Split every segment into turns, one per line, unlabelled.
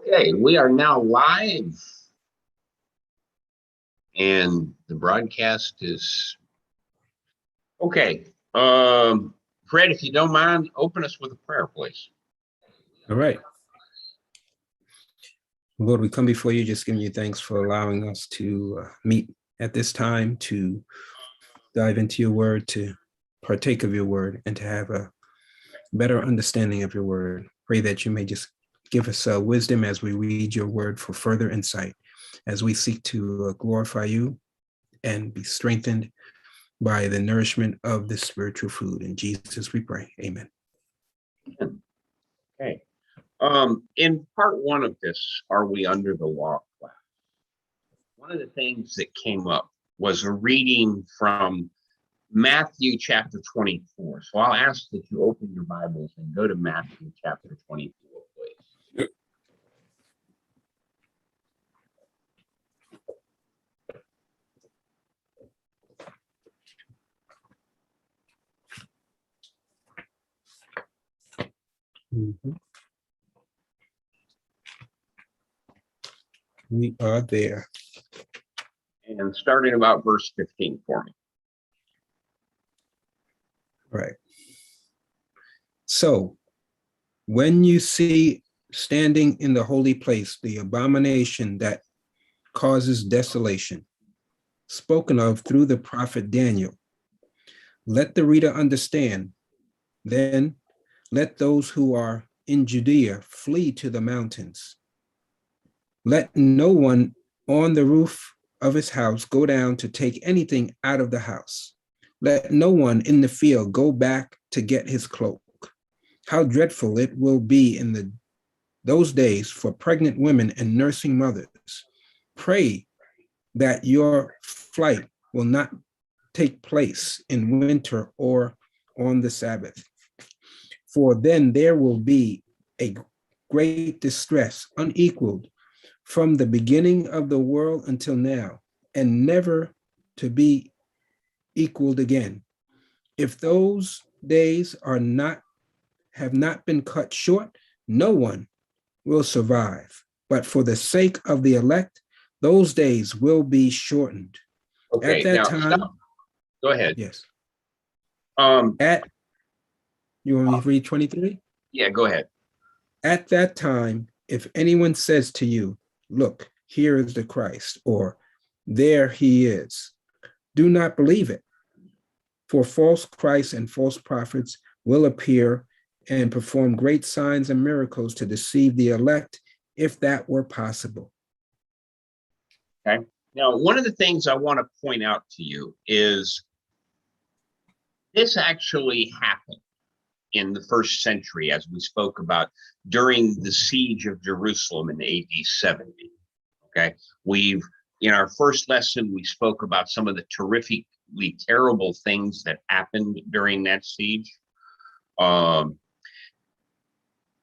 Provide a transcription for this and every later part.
Okay, we are now live, and the broadcast is okay. Fred, if you don't mind, open us with a prayer, please.
All right. Lord, we come before you just giving you thanks for allowing us to meet at this time to dive into your word, to partake of your word, and to have a better understanding of your word. Pray that you may just give us wisdom as we read your word for further insight, as we seek to glorify you and be strengthened by the nourishment of this spiritual food. In Jesus we pray. Amen.
Okay. In part one of this, Are We Under the Law class, one of the things that came up was a reading from Matthew chapter 24. So I'll ask that you open your Bibles and go to Matthew chapter 24, please.
Mhm. We are there.
And starting about verse 15 for me.
Right. So when you see standing in the holy place the abomination that causes desolation, spoken of through the prophet Daniel, let the reader understand. Then let those who are in Judea flee to the mountains. Let no one on the roof of his house go down to take anything out of the house. Let no one in the field go back to get his cloak. How dreadful it will be in those days for pregnant women and nursing mothers. Pray that your flight will not take place in winter or on the Sabbath. For then there will be a great distress, unequaled from the beginning of the world until now, and never to be equaled again. If those days have not been cut short, no one will survive. But for the sake of the elect, those days will be shortened.
Okay,
At that
now
time,
stop. Go ahead.
yes.
You
want me to read 23?
Yeah, go ahead.
At that time, if anyone says to you, look, here is the Christ, or there he is, do not believe it. For false Christs and false prophets will appear and perform great signs and miracles to deceive the elect, if that were possible.
Okay. Now, one of the things I want to point out to you is this actually happened in the first century, as we spoke about during the siege of Jerusalem in AD 70. Okay. In our first lesson, we spoke about some of the terrifically terrible things that happened during that siege. A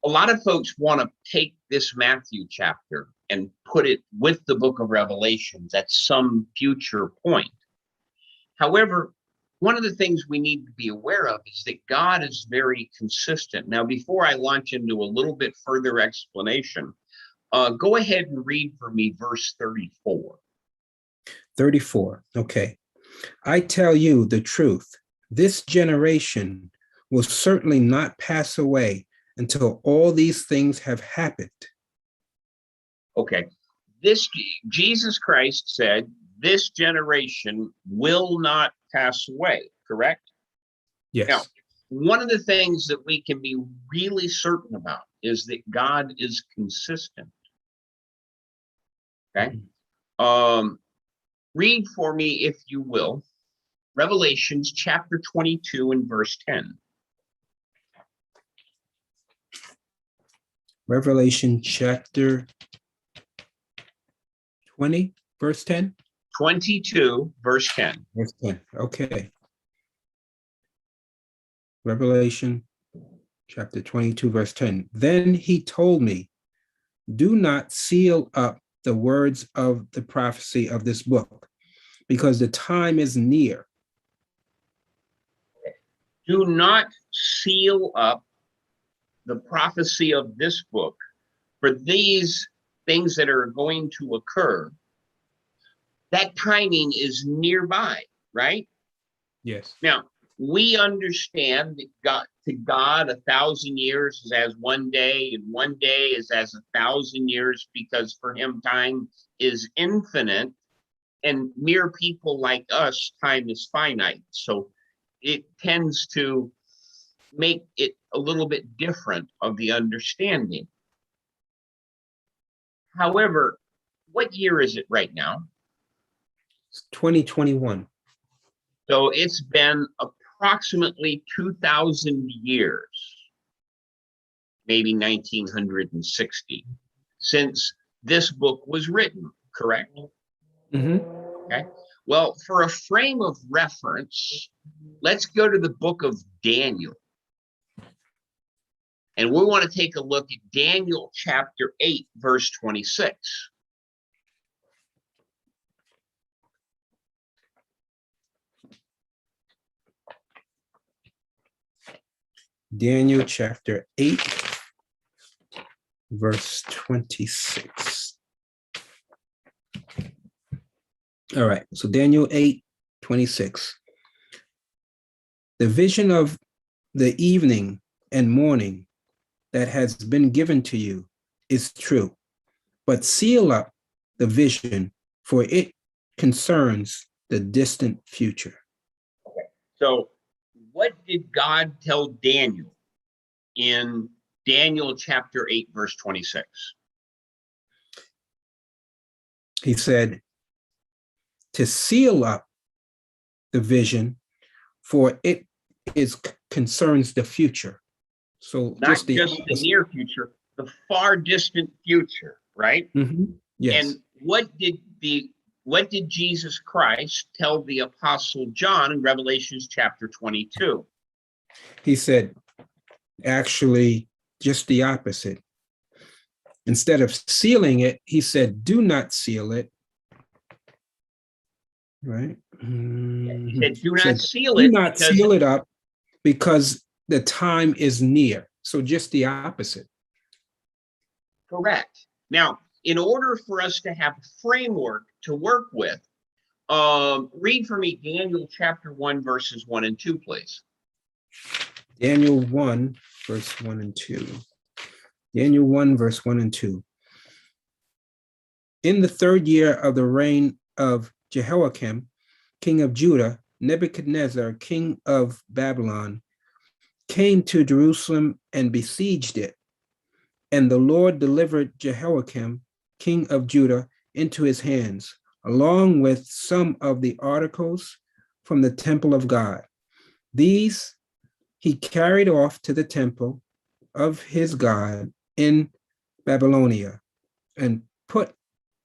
lot of folks want to take this Matthew chapter and put it with the book of Revelations at some future point. However, one of the things we need to be aware of is that God is very consistent. Now, before I launch into a little bit further explanation, go ahead and read for me verse 34.
34, okay. I tell you the truth, this generation will certainly not pass away until all these things have happened.
Okay, Jesus Christ said, this generation will not pass away, correct?
Yes.
Now, one of the things that we can be really certain about is that God is consistent. Okay. Read for me, if you will, Revelations chapter 22 and verse 10.
Revelation chapter 20, verse 10?
22, verse 10.
Verse 10, okay. Revelation chapter 22, verse 10. Then he told me, do not seal up the words of the prophecy of this book, because the time is near.
Do not seal up the prophecy of this book, for these things that are going to occur, that timing is nearby, right?
Yes.
Now, we understand that to God, 1,000 years is as one day, and one day is as 1,000 years, because for him, time is infinite, and mere people like us, time is finite. So it tends to make it a little bit different of the understanding. However, what year is it right now?
It's 2021.
So it's been approximately 2,000 years, maybe 1960, since this book was written, correct? Okay. Well, for a frame of reference, let's go to the book of Daniel. And we want to take a look at Daniel chapter 8, verse 26.
Daniel chapter 8, verse 26. All right, so Daniel 8, 26. The vision of the evening and morning that has been given to you is true, but seal up the vision, for it concerns the distant future.
Okay. So what did God tell Daniel in Daniel chapter 8, verse 26?
He said to seal up the vision, for it concerns the future. So
Not just the near future, the far distant future, right?
Yes.
And what did Jesus Christ tell the apostle John in Revelations chapter 22?
He said, actually, just the opposite. Instead of sealing it, he said, do not seal it. Right?
He said, do not
said,
seal
do
it.
not seal it up, because the time is near. So just the opposite.
Correct. Now, in order for us to have a framework to work with, read for me Daniel chapter 1, verses 1 and 2, please.
Daniel 1, verse 1 and 2. Daniel 1, verse 1 and 2. In the third year of the reign of Jehoiakim, king of Judah, Nebuchadnezzar, king of Babylon, came to Jerusalem and besieged it. And the Lord delivered Jehoiakim, king of Judah, into his hands, along with some of the articles from the temple of God. These he carried off to the temple of his God in Babylonia, and put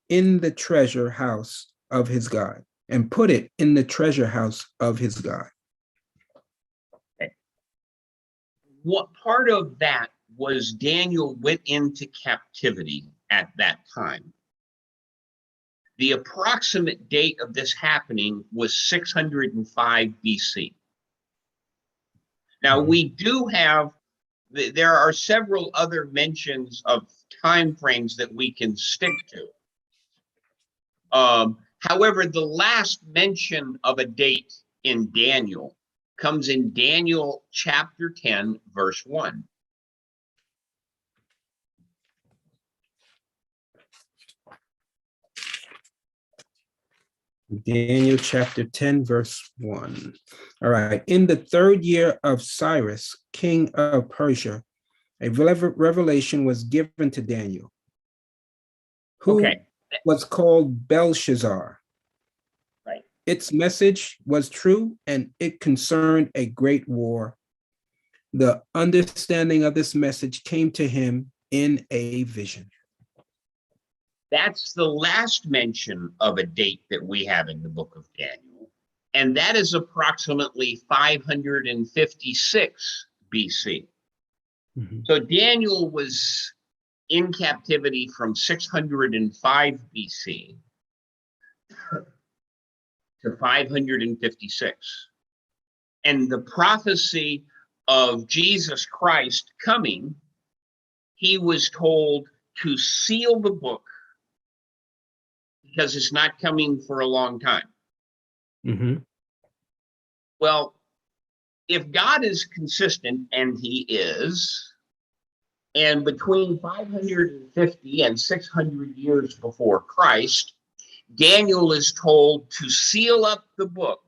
in the treasure house of his God, and put it in the treasure house of his God.
Okay. What part of that was Daniel went into captivity at that time? The approximate date of this happening was 605 BC. Now, we do have, there are several other mentions of time frames that we can stick to. However, the last mention of a date in Daniel comes in Daniel chapter 10, verse 1.
Daniel chapter 10, verse 1. All right. In the third year of Cyrus, king of Persia, a revelation was given to Daniel, who was called Belshazzar.
Right.
Its message was true, and it concerned a great war. The understanding of this message came to him in a vision.
That's the last mention of a date that we have in the book of Daniel, and that is approximately 556 BC. So Daniel was in captivity from 605 BC to 556. And the prophecy of Jesus Christ coming, he was told to seal the book because it's not coming for a long time.
Mm-hmm.
Well, if God is consistent, and he is, and between 550 and 600 years before Christ, Daniel is told to seal up the book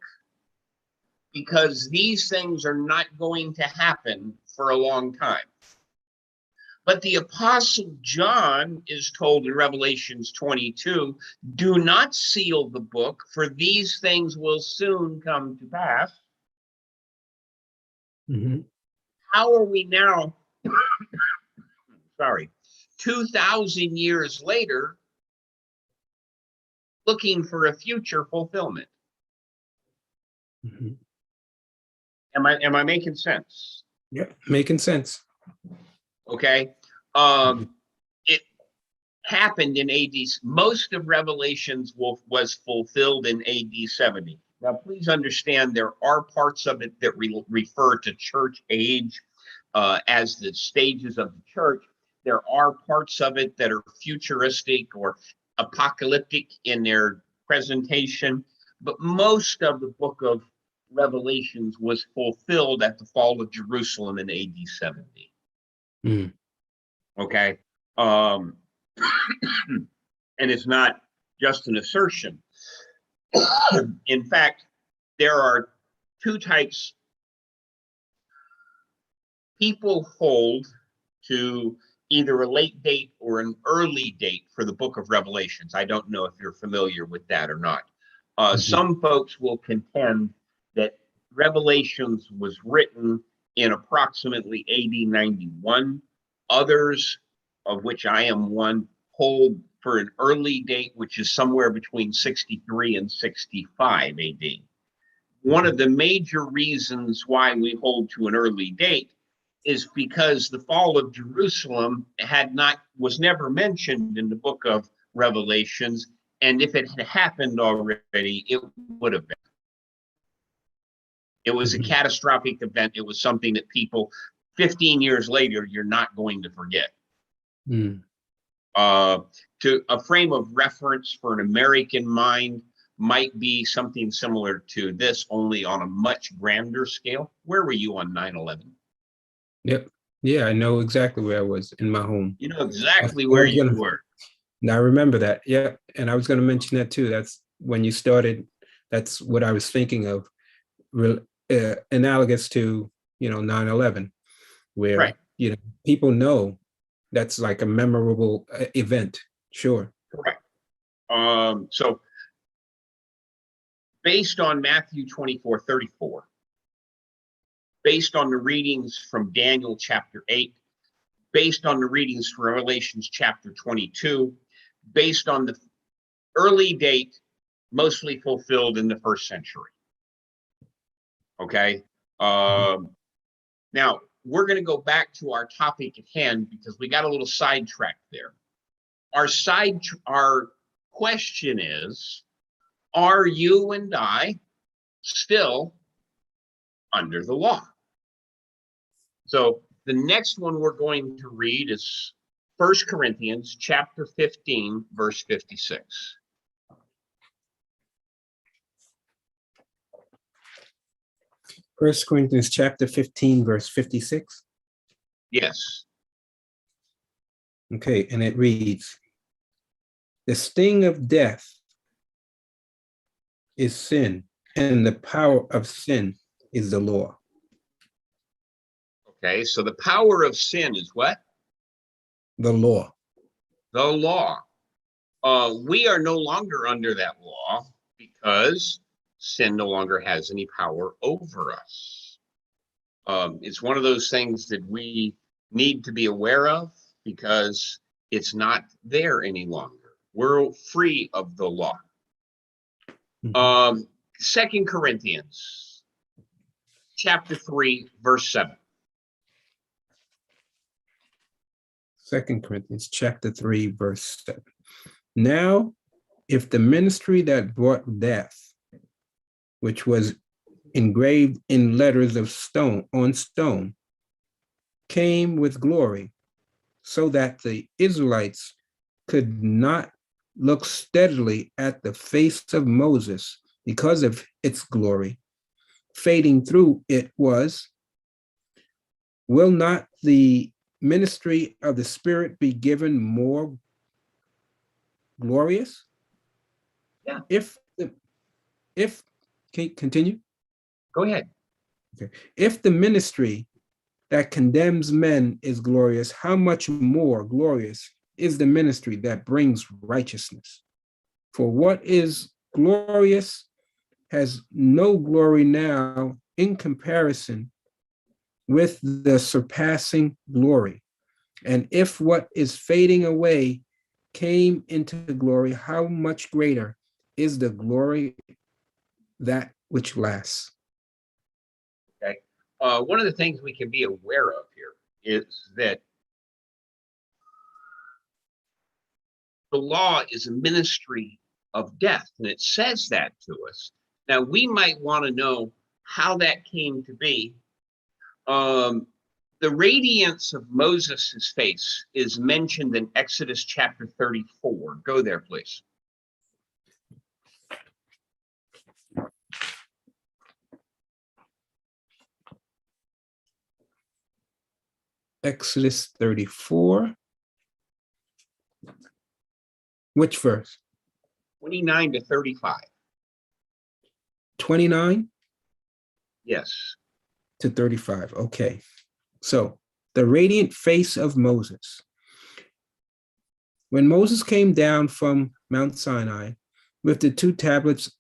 because these things are not going to happen for a long time. But the Apostle John is told in Revelations 22, do not seal the book, for these things will soon come to pass.
Mm-hmm.
How are we now, 2,000 years later, looking for a future fulfillment?
Mm-hmm.
Am I making sense?
Yeah, making sense.
Okay. It happened in AD. Most of Revelations was fulfilled in AD 70. Now, please understand there are parts of it that refer to church age as the stages of the church. There are parts of it that are futuristic or apocalyptic in their presentation, but most of the book of Revelations was fulfilled at the fall of Jerusalem in AD 70.
Mm.
Okay. And it's not just an assertion. In fact, there are two types. People hold to either a late date or an early date for the book of Revelations. I don't know if you're familiar with that or not. Some folks will contend that Revelations was written in approximately AD 91. Others, of which I am one, hold for an early date, which is somewhere between 63 and 65 AD. One of the major reasons why we hold to an early date is because the fall of Jerusalem was never mentioned in the book of Revelations, and if it had happened already, it would have been. It was a catastrophic event. It was something that people 15 years later, you're not going to forget.
Mm.
To a frame of reference for an American mind might be something similar to this, only on a much grander scale. Where were you on 9/11?
Yep. Yeah, I know exactly where I was in my home.
You know exactly where you were.
Now I remember that. Yeah. And I was going to mention that too. That's when you started. That's what I was thinking of, analogous to, 9/11, where,
Right.
People know that's like a memorable event. Sure.
Correct. So based on Matthew 24:34, based on the readings from Daniel chapter 8, based on the readings from Revelations chapter 22, based on the early date, mostly fulfilled in the first century. Okay. Now we're going to go back to our topic at hand because we got a little sidetracked there. Our question is, are you and I still under the law? So the next one we're going to read is 1 Corinthians chapter 15, verse 56.
1 Corinthians chapter 15, verse 56.
Yes.
Okay, and it reads, the sting of death is sin, and the power of sin is the law.
Okay, so the power of sin is what?
The law.
The law. We are no longer under that law because sin no longer has any power over us. It's one of those things that we need to be aware of because it's not there any longer. We're free of the law. 2 Corinthians chapter 3, verse 7.
2 Corinthians chapter 3, verse 7. Now, if the ministry that brought death, which was engraved in letters of stone on stone, came with glory, so that the Israelites could not look steadily at the face of Moses because of its glory. Fading through it was, will not the ministry of the Spirit be given more glorious?
Yeah.
If can you continue?
Go ahead.
Okay. If the ministry that condemns men is glorious, how much more glorious is the ministry that brings righteousness? For what is glorious has no glory now in comparison with the surpassing glory. And if what is fading away came into glory, how much greater is the glory that which lasts?
Okay. One of the things we can be aware of here is that the law is a ministry of death, and it says that to us. Now, we might want to know how that came to be. The radiance of Moses' face is mentioned in Exodus chapter 34. Go there, please.
Exodus 34. Which verse?
29 to 35.
29
Yes.
to 35. Okay. So the radiant face of Moses. When Moses came down from Mount Sinai with the two tablets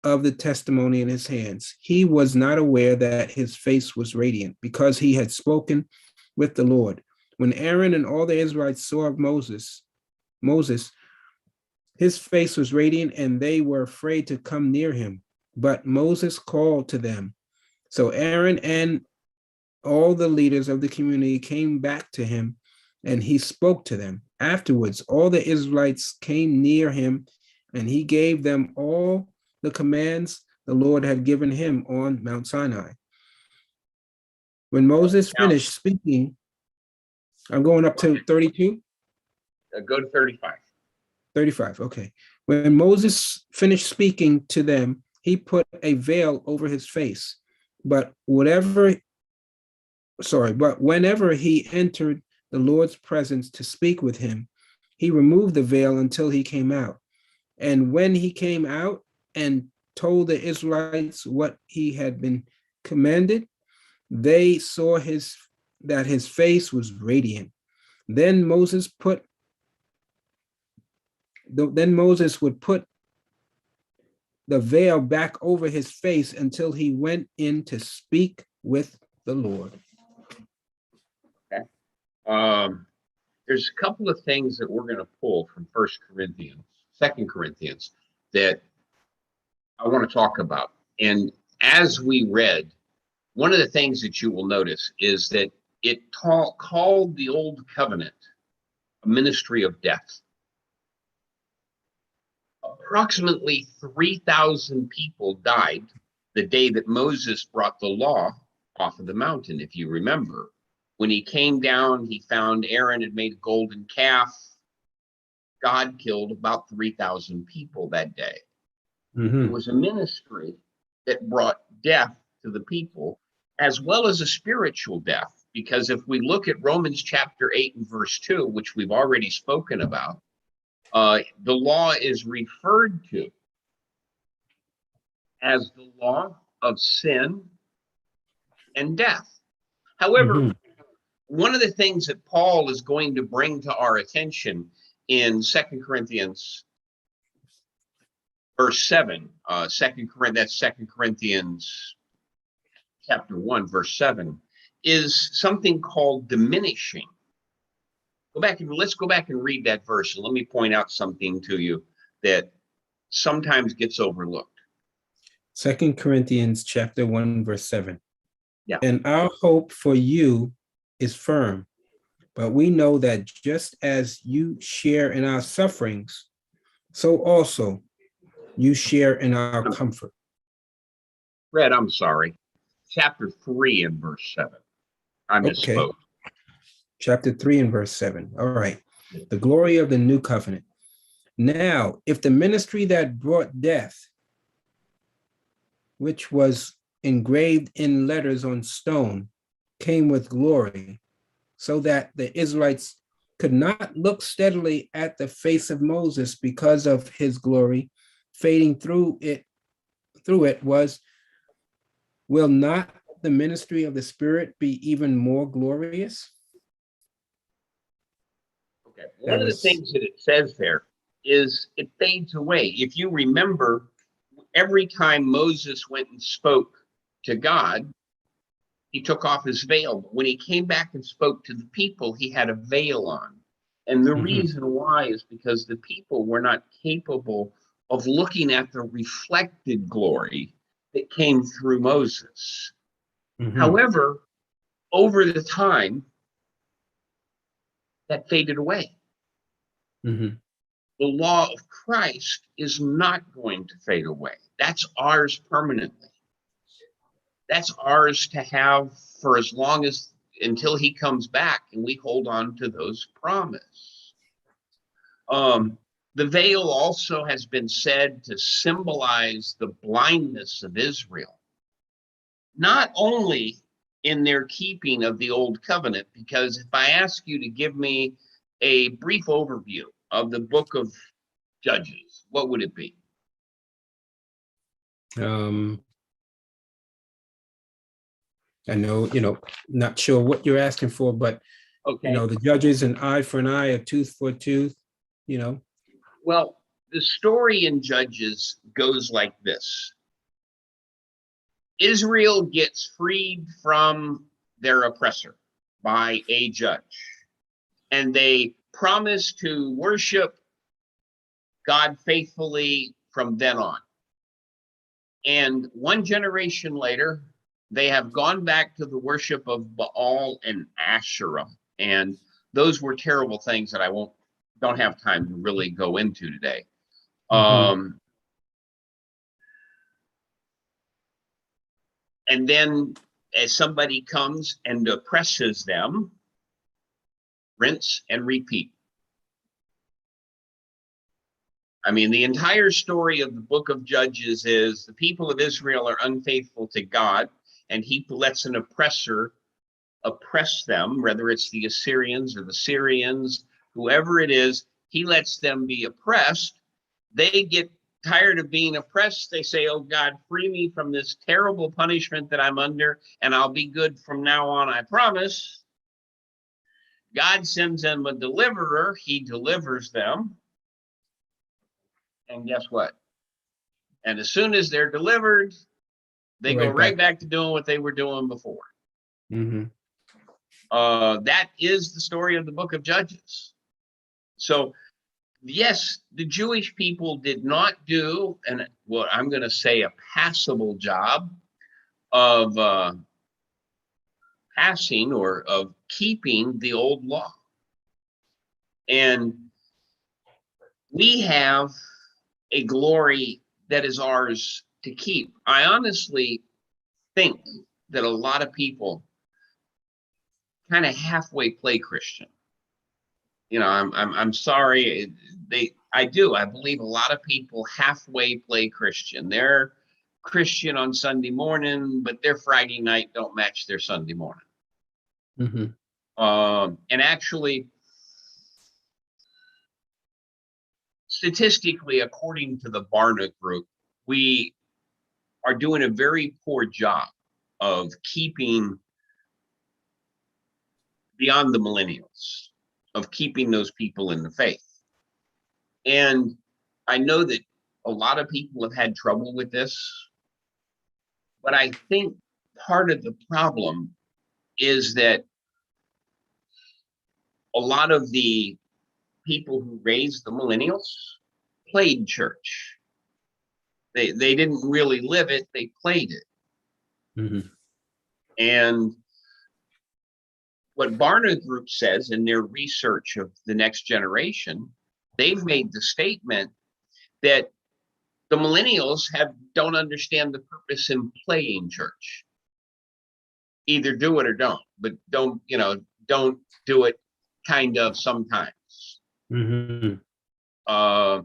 of the testimony in his hands, he was not aware that his face was radiant because he had spoken with the Lord. When Aaron and all the Israelites saw Moses, his face was radiant and they were afraid to come near him. But Moses called to them. So Aaron and all the leaders of the community came back to him and he spoke to them. Afterwards, all the Israelites came near him and he gave them all the commands the Lord had given him on Mount Sinai. When Moses finished speaking, I'm going up to 32.
Go to 35.
35, okay. When Moses finished speaking to them, he put a veil over his face. But whenever he entered the Lord's presence to speak with him, he removed the veil until he came out. And when he came out and told the Israelites what he had been commanded, they saw that his face was radiant. Then Moses would put the veil back over his face until he went in to speak with the Lord.
Okay. There's a couple of things that we're going to pull from 2 Corinthians that I want to talk about. And as we read, one of the things that you will notice is that it called the old covenant a ministry of death. Approximately 3,000 people died the day that Moses brought the law off of the mountain, if you remember. When he came down, he found Aaron had made a golden calf. God killed about 3,000 people that day.
Mm-hmm.
It was a ministry that brought death to the people, as well as a spiritual death. Because if we look at Romans chapter 8 and verse 2, which we've already spoken about, the law is referred to as the law of sin and death. However,
Mm-hmm.
one of the things that Paul is going to bring to our attention in 2 Corinthians verse 7, that's 2 Corinthians chapter 1, verse 7, is something called diminishing. Let's go back and read that verse, and let me point out something to you that sometimes gets overlooked.
2 Corinthians chapter 1, verse 7.
Yeah.
And our hope for you is firm, but we know that just as you share in our sufferings, so also you share in our comfort.
Fred, I'm sorry. Chapter 3 and verse 7. I misspoke.
Okay. chapter 3 and verse 7. All right. The glory of the new covenant. Now, if the ministry that brought death, which was engraved in letters on stone, came with glory, so that the Israelites could not look steadily at the face of Moses because of his glory, fading through it was, will not the ministry of the Spirit be even more glorious?
Okay. One of the things that it says there is it fades away. If you remember, every time Moses went and spoke to God, he took off his veil. But when he came back and spoke to the people, he had a veil on. And the reason why is because the people were not capable of looking at the reflected glory that came through Moses. However, over the time, that faded away. The law of Christ is not going to fade away. That's ours permanently. That's ours to have for as long as until he comes back, and we hold on to those promises. The veil also has been said to symbolize the blindness of Israel, not only in their keeping of the old covenant, because if I ask you to give me a brief overview of the book of Judges, what would it be?
I know, not sure what you're asking for, but
Okay.
the judges, an eye for an eye, a tooth for a tooth,
Well, the story in Judges goes like this. Israel gets freed from their oppressor by a judge, and they promise to worship God faithfully from then on. And one generation later, they have gone back to the worship of Baal and Asherah. And those were terrible things that don't have time to really go into today. And then as somebody comes and oppresses them, rinse and repeat. I mean, the entire story of the book of Judges is the people of Israel are unfaithful to God, and he lets an oppressor oppress them, whether it's the Assyrians or the Syrians, whoever it is, he lets them be oppressed. They get tired of being oppressed. They say, oh God, free me from this terrible punishment that I'm under, and I'll be good from now on, I promise. God sends them a deliverer. He delivers them. And guess what? And as soon as they're delivered, they go right back to doing what they were doing before. That is the story of the book of Judges. So, yes, the Jewish people did not do, and what I'm going to say, a passable job of passing or of keeping the old law. And we have a glory that is ours to keep. I honestly think that a lot of people kind of halfway play Christian. I'm sorry. I believe a lot of people halfway play Christian. They're Christian on Sunday morning, but their Friday night don't match their Sunday morning. And actually, statistically, according to the Barna Group, we are doing a very poor job of keeping beyond the millennials, of keeping those people in the faith. And I know that a lot of people have had trouble with this, but I think part of the problem is that a lot of the people who raised the millennials played church. They didn't really live it, they played it. And what Barna Group says in their research of the next generation, they've made the statement that the millennials don't understand the purpose in playing church. Either do it or don't, but don't don't do it kind of sometimes.
Mm-hmm.
Uh,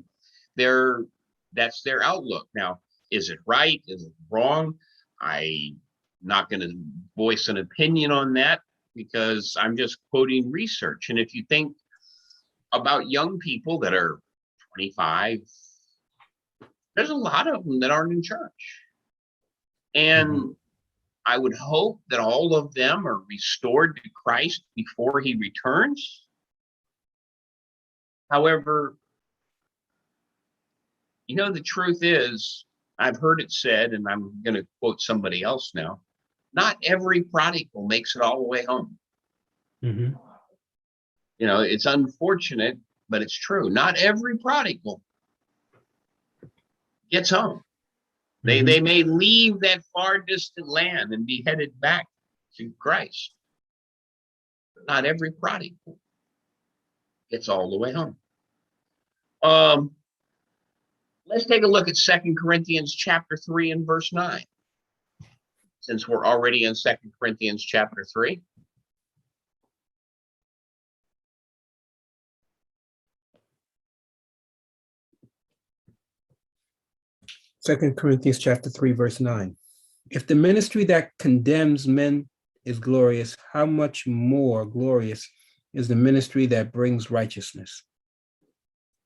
that's their outlook. Now, is it right? Is it wrong? I'm not going to voice an opinion on that because I'm just quoting research. And if you think about young people that are 25, there's a lot of them that aren't in church. And
Mm-hmm.
I would hope that all of them are restored to Christ before he returns. However, the truth is, I've heard it said, and I'm going to quote somebody else now, not every prodigal makes it all the way home.
Mm-hmm.
It's unfortunate, but it's true. Not every prodigal gets home. They may leave that far distant land and be headed back to Christ. But not every prodigal gets all the way home. Let's take a look at 2 Corinthians chapter 3 and verse 9. Since we're already in 2 Corinthians chapter 3.
Second Corinthians chapter 3, verse 9. If the ministry that condemns men is glorious, how much more glorious is the ministry that brings righteousness?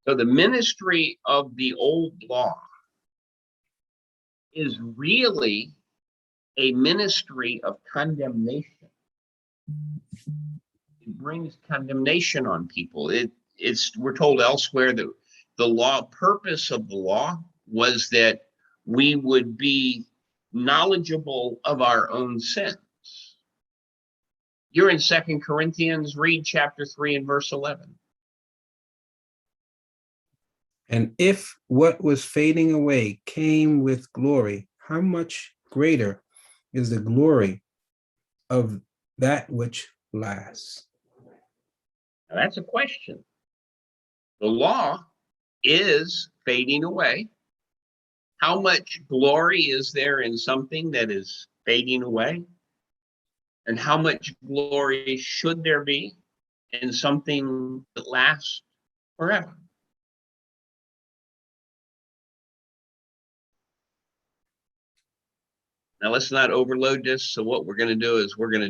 So the ministry of the old law is really a ministry of condemnation. It brings condemnation on people. We're told elsewhere that the purpose of the law was that we would be knowledgeable of our own sins. You're in 2 Corinthians, read chapter 3 and verse 11.
And if what was fading away came with glory, how much greater is the glory of that which lasts?
Now that's a question. The law is fading away. How much glory is there in something that is fading away? And how much glory should there be in something that lasts forever? Now let's not overload this. So what we're going to do is we're going to